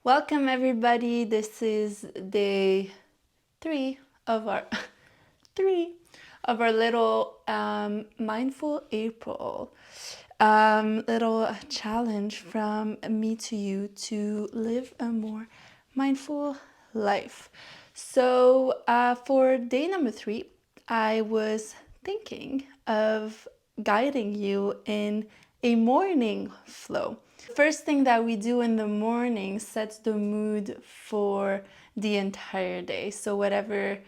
Welcome everybody. This is day three of our little mindful April little challenge from me to you to live a more mindful life. So for day number 3, I was thinking of guiding you in a morning flow. First thing that we do in the morning sets the mood for the entire day. So whatever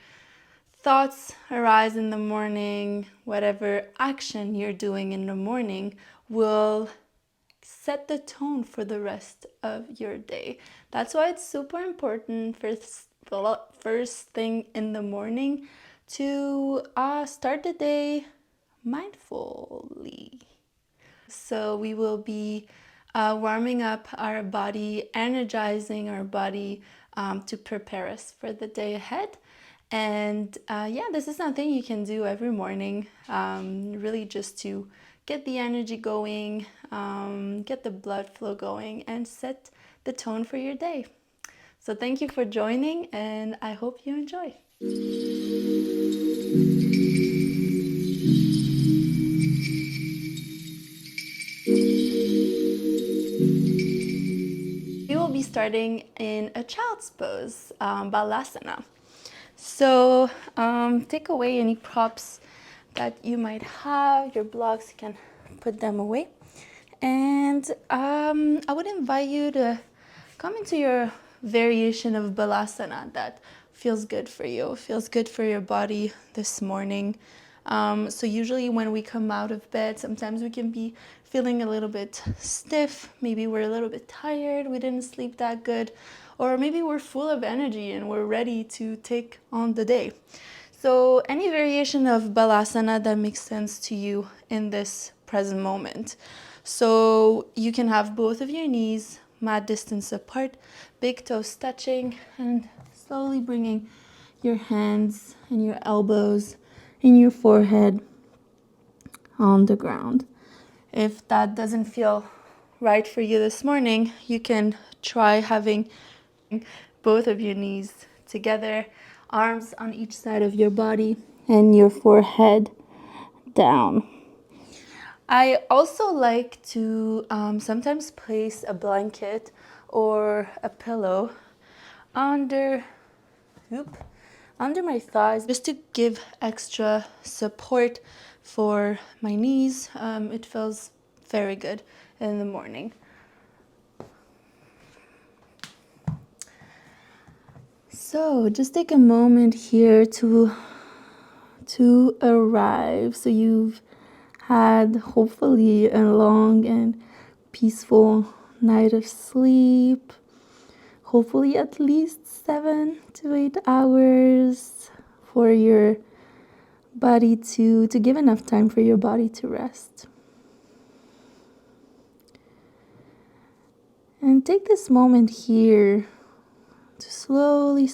thoughts arise in the morning, whatever action you're doing in the morning will set the tone for the rest of your day. That's why it's super important first thing in the morning to start the day mindfully. So we will be warming up our body, energizing our body to prepare us for the day ahead. And this is something you can do every morning, really just to get the energy going, get the blood flow going, and set the tone for your day. So thank you for joining, and I hope you enjoy. We will be starting in a child's pose, balasana. So take away any props that you might have, your blocks, you can put them away. And I would invite you to come into your variation of balasana that feels good for you, feels good for your body this morning. So usually when we come out of bed, sometimes we can be feeling a little bit stiff. Maybe we're a little bit tired, we didn't sleep that good, or maybe we're full of energy and we're ready to take on the day. So any variation of balasana that makes sense to you in this present moment. So you can have both of your knees mat distance apart, big toes touching, and slowly bringing your hands and your elbows and your forehead on the ground. If that doesn't feel right for you this morning, you can try having both of your knees together, arms on each side of your body, and your forehead down. I also like to sometimes place a blanket or a pillow under my thighs just to give extra support for my knees. It feels very good in the morning. So just take a moment here to arrive. So you've had hopefully a long and peaceful night of sleep. Hopefully at least 7 to 8 hours for your body to give enough time for your body to rest. And take this moment here to slowly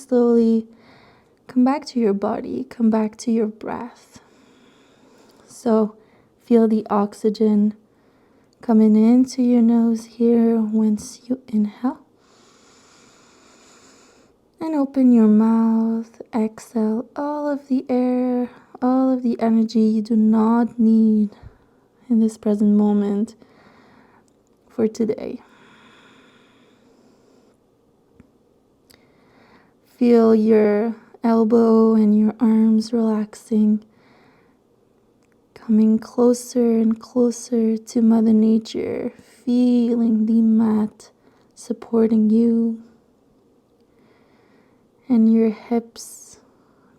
come back to your body, come back to your breath. So feel the oxygen coming into your nose here once you inhale. And open your mouth, exhale all of the air, all of the energy you do not need in this present moment for today. Feel your elbow and your arms relaxing, coming closer and closer to Mother Nature, feeling the mat supporting you, and your hips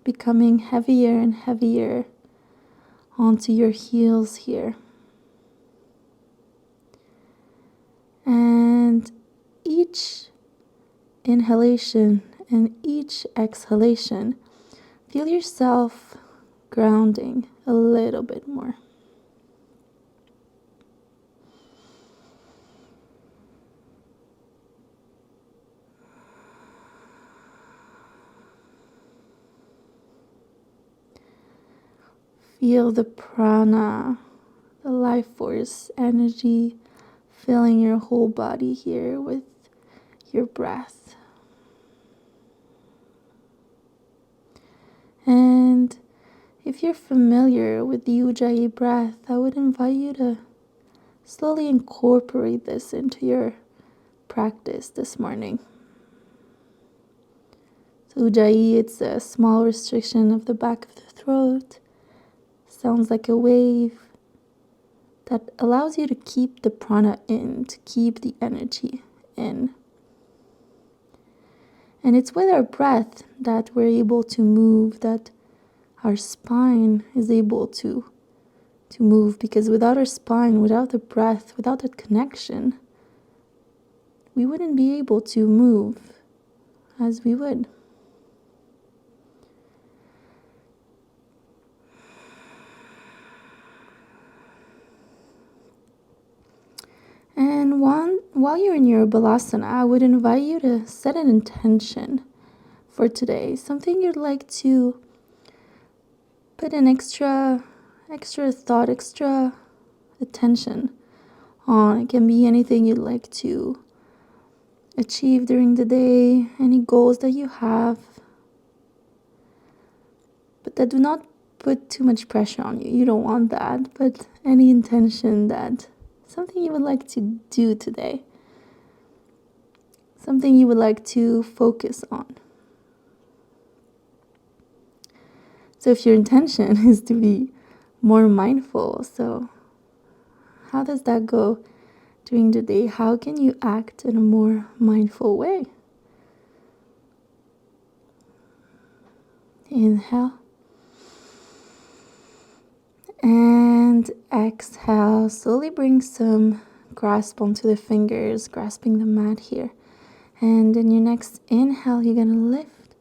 becoming heavier and heavier onto your heels here. And each inhalation and each exhalation, feel yourself grounding a little bit more. Feel the prana, the life force energy filling your whole body here with your breath. And if you're familiar with the Ujjayi breath, I would invite you to slowly incorporate this into your practice this morning. So Ujjayi, it's a small restriction of the back of the throat. Sounds like a wave that allows you to keep the prana in, to keep the energy in. And it's with our breath that we're able to move, that our spine is able to move, because without our spine, without the breath, without that connection, we wouldn't be able to move as we would. And while you're in your balasana, I would invite you to set an intention for today, something you'd like to put an extra thought, extra attention on. It can be anything you'd like to achieve during the day, any goals that you have, but that do not put too much pressure on you. You don't want that, but any intention, that something you would like to do today, something you would like to focus on. So if your intention is to be more mindful, so how does that go during the day? How can you act in a more mindful way? Inhale. And exhale. Slowly bring some grasp onto the fingers, grasping the mat here. And in your next inhale, you're going to lift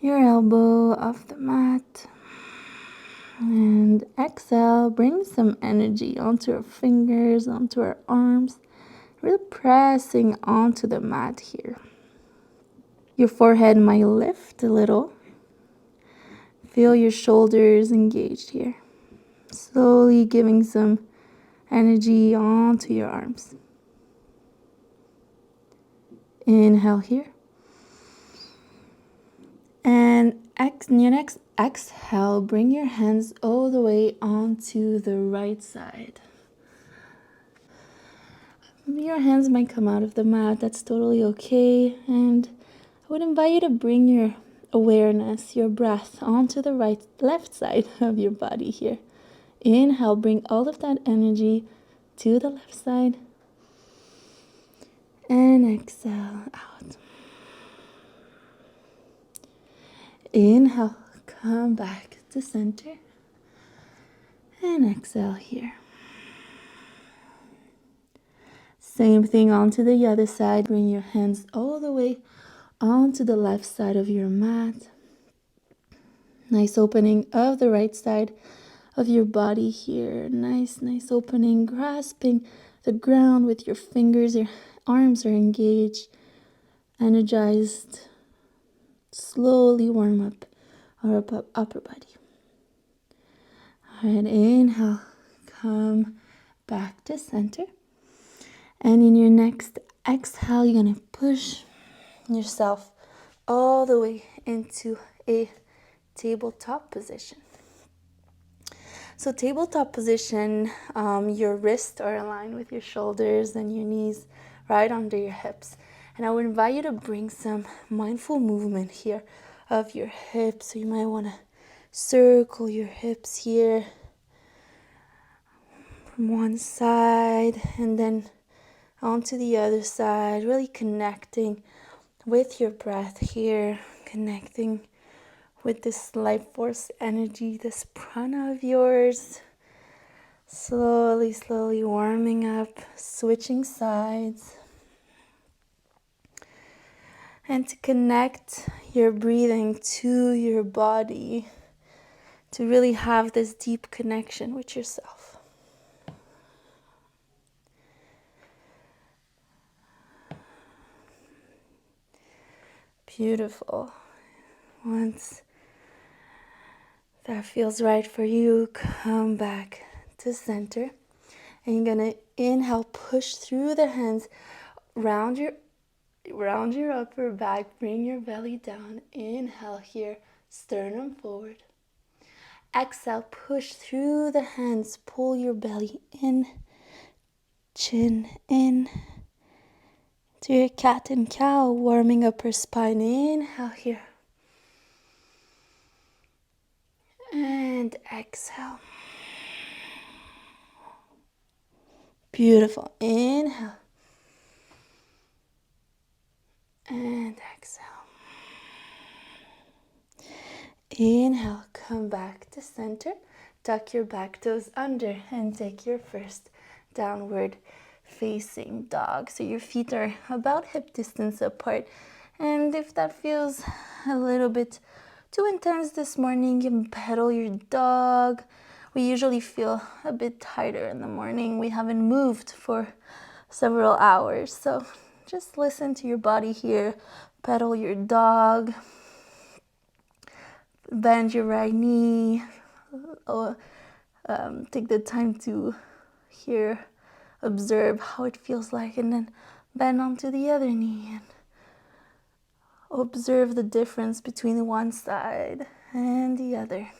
your elbow off the mat. And exhale, bring some energy onto our fingers, onto our arms. Really pressing onto the mat here. Your forehead might lift a little. Feel your shoulders engaged here. Slowly giving some energy onto your arms. Inhale here. And in your next exhale, bring your hands all the way onto the right side. Your hands might come out of the mat. That's totally okay. And I would invite you to bring your awareness, your breath, onto the left side of your body here. Inhale, bring all of that energy to the left side. And exhale out. Inhale, come back to center. And exhale here. Same thing onto the other side. Bring your hands all the way onto the left side of your mat. Nice opening of the right side of your body here. Nice opening, grasping the ground with your fingers. Your arms are engaged, energized. Slowly warm up our upper body. All right, inhale, come back to center. And in your next exhale, you're going to push yourself all the way into a tabletop position. So tabletop position, your wrists are aligned with your shoulders and your knees right under your hips. And I would invite you to bring some mindful movement here of your hips. So you might want to circle your hips here from one side and then onto the other side, really connecting with your breath here, connecting with this life force energy, this prana of yours. Slowly warming up, switching sides. And to connect your breathing to your body, to really have this deep connection with yourself. Beautiful. Once that feels right for you, come back to center. And you're going to inhale, push through the hands, round your Round your upper back, bring your belly down. Inhale here, sternum forward. Exhale, push through the hands, pull your belly in, chin in. To your cat and cow, warming up her spine. Inhale here. And exhale. Beautiful. Inhale. And exhale. Inhale, come back to center. Tuck your back toes under and take your first downward facing dog. So your feet are about hip distance apart. And if that feels a little bit too intense this morning, you can pedal your dog. We usually feel a bit tighter in the morning. We haven't moved for several hours. So just listen to your body here. Pedal your dog. Bend your right knee. Take the time to hear, observe how it feels like, and then bend onto the other knee and observe the difference between one side and the other.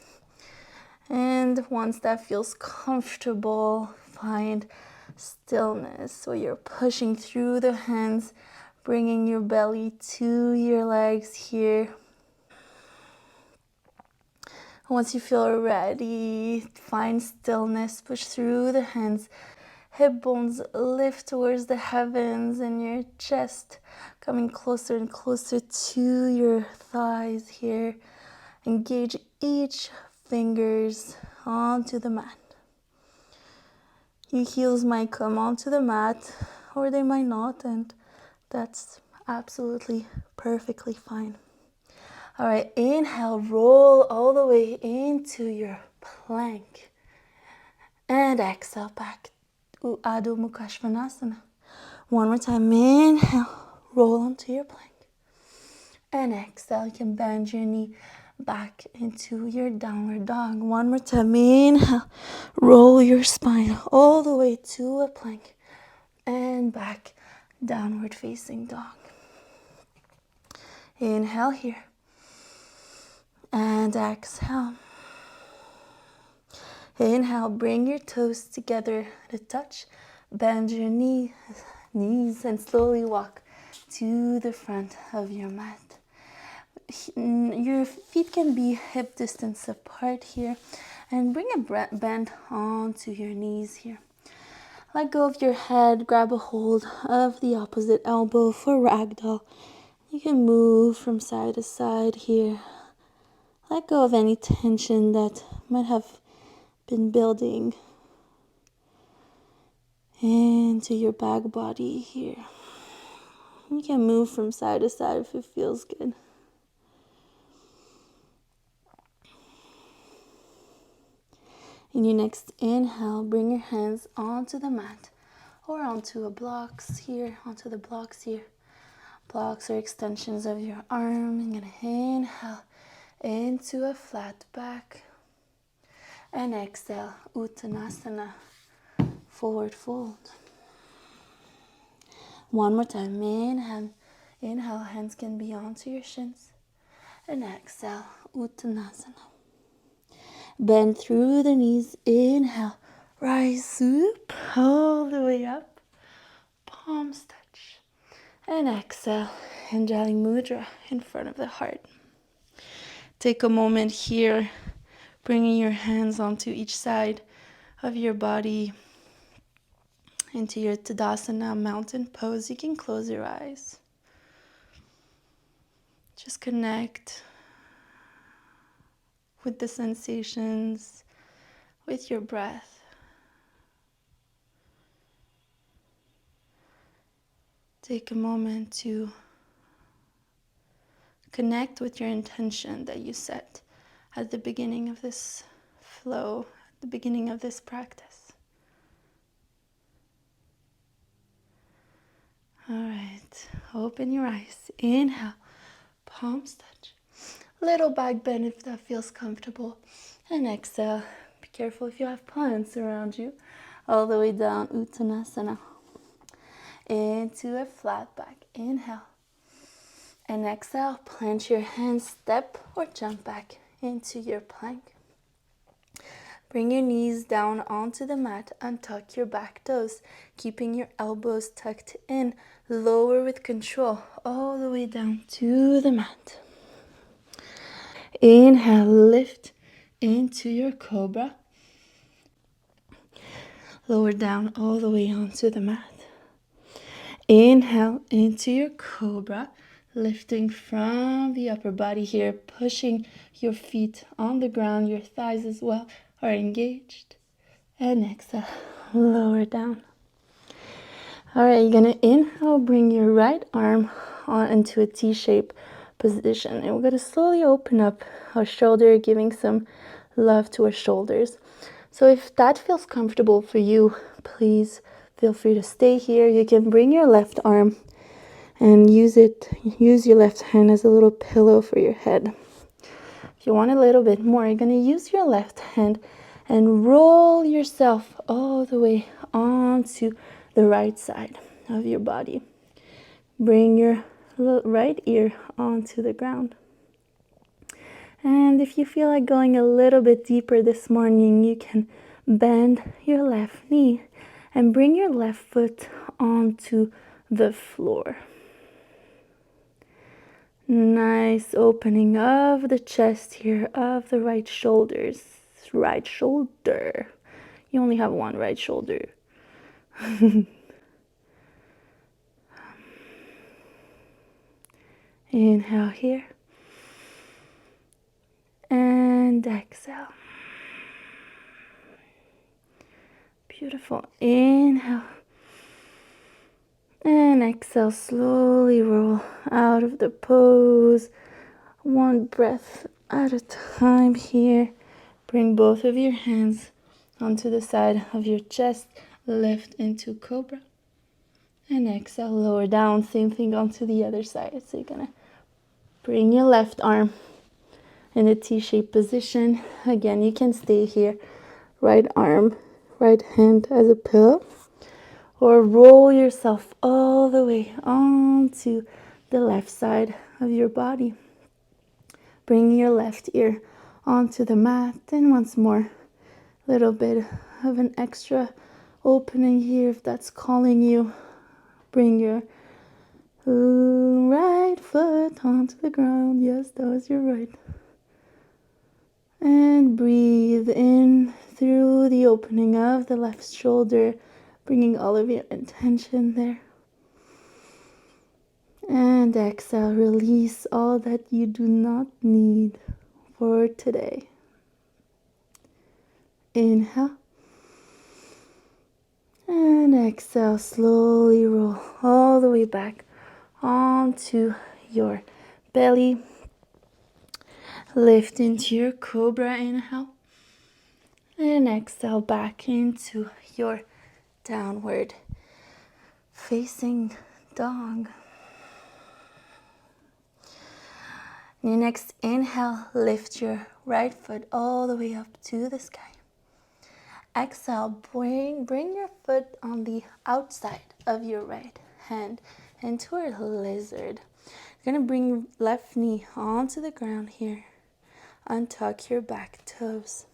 And once that feels comfortable, find stillness. So you're pushing through the hands, bringing your belly to your legs here. Once you feel ready, find stillness, push through the hands. Hip bones lift towards the heavens and your chest coming closer and closer to your thighs here. Engage each fingers onto the mat. Your heels might come onto the mat or they might not, and that's absolutely perfectly fine. All right, inhale, roll all the way into your plank. And exhale back to Adho Mukha Svanasana. One more time, inhale, roll onto your plank. And exhale, you can bend your knee back into your downward dog. One more time, inhale, roll your spine all the way to a plank. And back, downward facing dog. Inhale here. And exhale. Inhale, bring your toes together to touch. Bend your knees and slowly walk to the front of your mat. Your feet can be hip distance apart here. And bring a bend onto your knees here. Let go of your head. Grab a hold of the opposite elbow for ragdoll. You can move from side to side here. Let go of any tension that might have been building into your back body here. You can move from side to side if it feels good. In your next inhale, bring your hands onto the mat or onto the blocks here. Blocks are extensions of your arm. You're going to inhale into a flat back. And exhale, Uttanasana, forward fold. One more time, inhale, hands can be onto your shins. And exhale, Uttanasana. Bend through the knees, inhale, rise up, all the way up, palms touch. And exhale, Anjali Mudra in front of the heart. Take a moment here, bringing your hands onto each side of your body into your Tadasana mountain pose. You can close your eyes. Just connect with the sensations, with your breath. Take a moment to connect with your intention that you set at the beginning of this flow, at the beginning of this practice. All right, open your eyes. Inhale, palms touch. Little back bend if that feels comfortable. And exhale. Be careful if you have plants around you. All the way down, Uttanasana. Into a flat back. Inhale. And exhale, plant your hands, step or jump back into your plank. Bring your knees down onto the mat and tuck your back toes, keeping your elbows tucked in. Lower with control all the way down to the mat. Inhale, lift into your cobra. Lower down all the way onto the mat. Inhale into your cobra, lifting from the upper body here, pushing your feet on the ground. Your thighs as well are engaged. And exhale, lower down. All right, you're gonna inhale, bring your right arm on into a T-shape position. And we're gonna slowly open up our shoulder, giving some love to our shoulders. So if that feels comfortable for you, please feel free to stay here. You can bring your left arm and use your left hand as a little pillow for your head. If you want a little bit more, you're gonna use your left hand and roll yourself all the way onto the right side of your body. Bring your right ear onto the ground. And if you feel like going a little bit deeper this morning, you can bend your left knee and bring your left foot onto the floor. Nice opening of the chest here, of the right shoulders. Right shoulder. You only have one right shoulder. Inhale here. And exhale. Beautiful. Inhale. And exhale, slowly roll out of the pose. One breath at a time here. Bring both of your hands onto the side of your chest. Lift into cobra. And exhale, lower down. Same thing onto the other side. So you're going to bring your left arm in a T-shaped position. Again, you can stay here. Right arm, right hand as a pillow. Or roll yourself all the way onto the left side of your body. Bring your left ear onto the mat. And once more, a little bit of an extra opening here if that's calling you. Bring your right foot onto the ground. Yes, that was your right. And breathe in through the opening of the left shoulder, bringing all of your intention there. And exhale, release all that you do not need for today. Inhale. And exhale, slowly roll all the way back onto your belly. Lift into your cobra, inhale. And exhale back into your downward facing dog. Your next inhale, lift your right foot all the way up to the sky. Exhale, bring your foot on the outside of your right hand into a lizard. You're going to bring left knee onto the ground here. Untuck your back toes.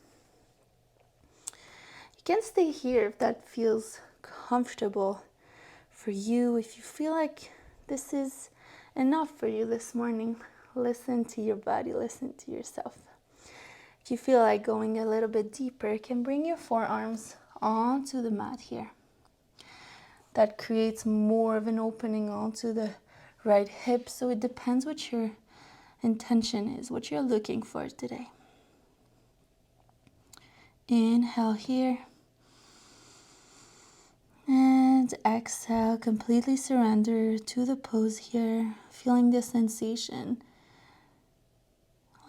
You can stay here if that feels comfortable for you. If you feel like this is enough for you this morning, listen to your body, listen to yourself. If you feel like going a little bit deeper, you can bring your forearms onto the mat here. That creates more of an opening onto the right hip, so it depends what your intention is, what you're looking for today. Inhale here. And exhale, completely surrender to the pose here, feeling the sensation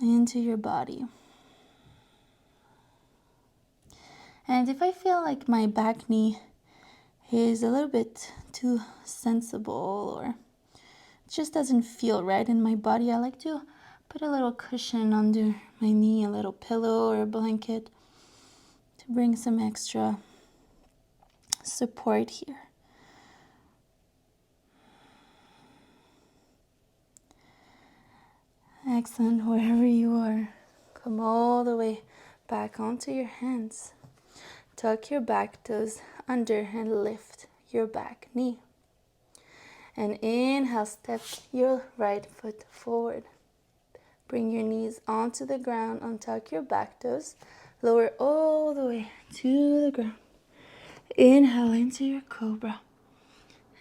into your body. And if I feel like my back knee is a little bit too sensible or it just doesn't feel right in my body, I like to put a little cushion under my knee, a little pillow or a blanket to bring some extra support here. Excellent. Wherever you are, come all the way back onto your hands. Tuck your back toes under and lift your back knee. And inhale, step your right foot forward. Bring your knees onto the ground, untuck your back toes, lower all the way to the ground. Inhale into your cobra.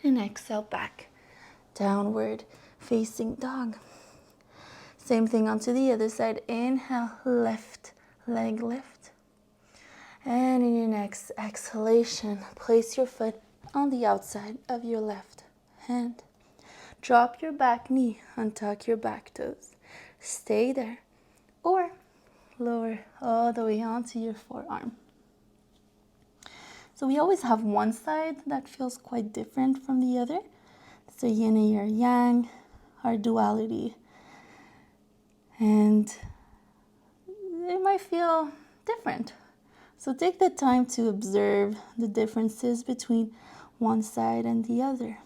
And exhale back, downward facing dog. Same thing onto the other side. Inhale, left leg lift. And in your next exhalation, place your foot on the outside of your left hand. Drop your back knee, untuck your back toes. Stay there. Or lower all the way onto your forearm. So we always have one side that feels quite different from the other. So yin and your yang, our duality. And it might feel different. So take the time to observe the differences between one side and the other.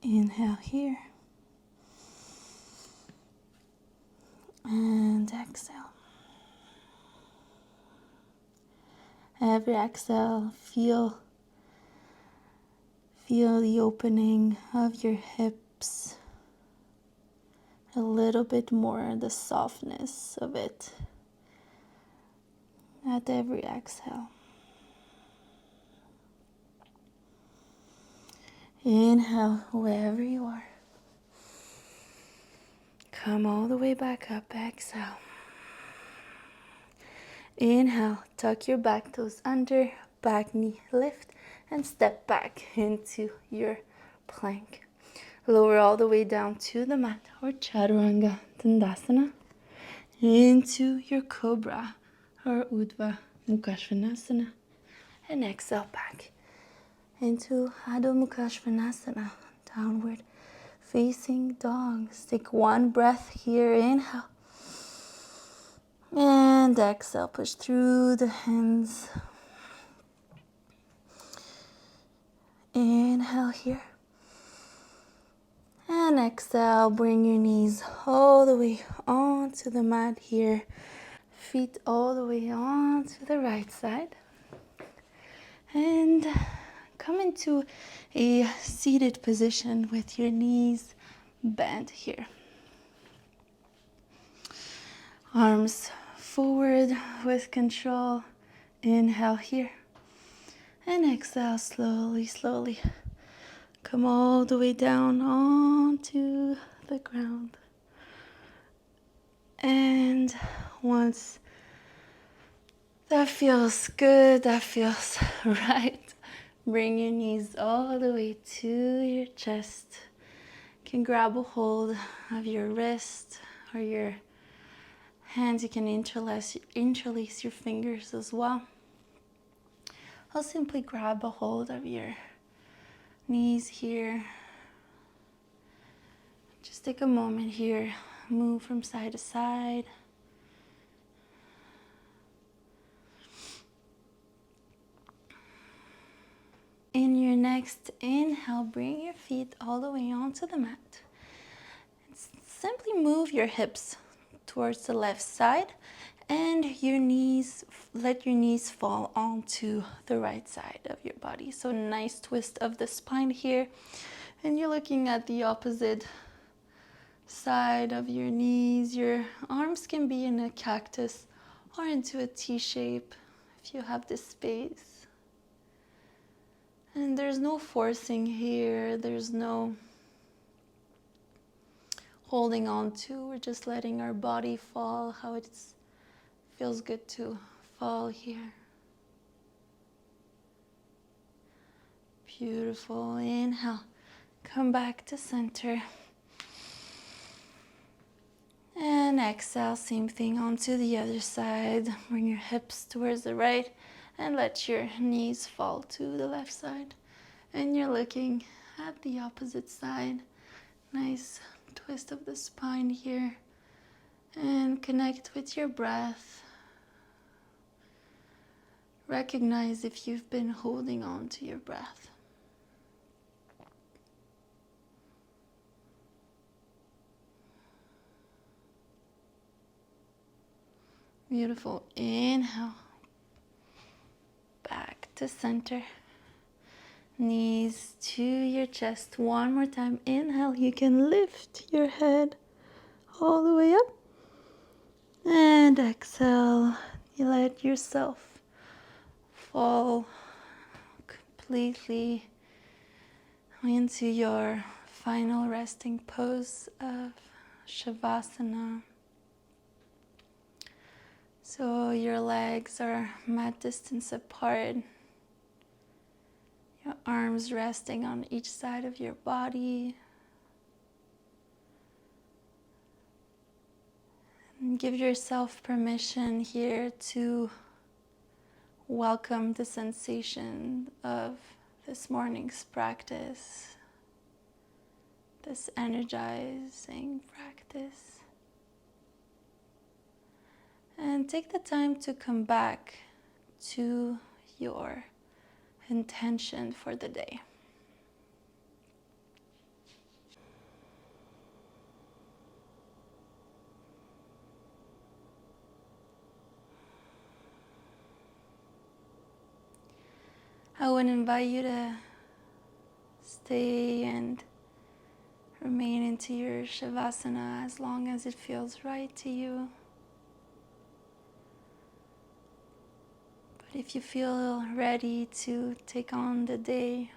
Inhale here. And exhale. Every exhale, feel the opening of your hips. A little bit more, the softness of it at every exhale. Inhale wherever you are. Come all the way back up, exhale. Inhale, tuck your back toes under, back knee lift, and step back into your plank. Lower all the way down to the mat, or Chaturanga Dandasana, into your cobra, or Urdhva Mukha Svanasana, and exhale back into Adho Mukha Svanasana, downward facing dog. Take one breath here, inhale. And exhale, push through the hands. Inhale here. And exhale, bring your knees all the way onto the mat here. Feet all the way onto the right side. And come into a seated position with your knees bent here. Arms forward with control. Inhale here. And exhale slowly, slowly. Come all the way down onto the ground. And once that feels good, that feels right, bring your knees all the way to your chest. You can grab a hold of your wrist or your hands. You can interlace your fingers as well. I'll simply grab a hold of your knees here. Just take a moment here. Move from side to side. In your next inhale, bring your feet all the way onto the mat. Simply move your hips towards the left side and let your knees fall onto the right side of your body. So nice twist of the spine here. And you're looking at the opposite side of your knees. Your arms can be in a cactus or into a T shape if you have the space. And there's no forcing here. There's no holding on to. We're just letting our body fall how it feels good to fall here. Beautiful. Inhale. Come back to center. And exhale, same thing onto the other side. Bring your hips towards the right and let your knees fall to the left side. And you're looking at the opposite side. Nice twist of the spine here. And connect with your breath. Recognize if you've been holding on to your breath. Beautiful. Inhale. Back to center. Knees to your chest. One more time. Inhale. You can lift your head all the way up. And exhale. You let yourself fall completely into your final resting pose of Shavasana. So your legs are mat distance apart. Your arms resting on each side of your body. And give yourself permission here to welcome the sensation of this morning's practice, this energizing practice. And take the time to come back to your intention for the day. I would invite you to stay and remain into your Shavasana as long as it feels right to you. But if you feel ready to take on the day,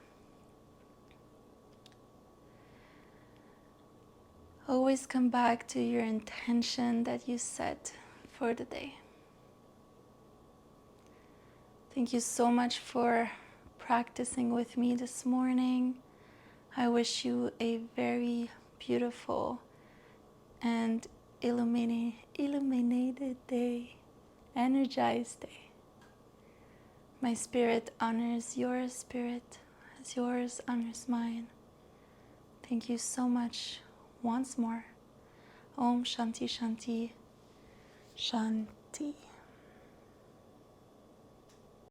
always come back to your intention that you set for the day. Thank you so much for practicing with me this morning. I wish you a very beautiful and illuminated day, energized day. My spirit honors your spirit as yours honors mine. Thank you so much once more. Om Shanti Shanti Shanti.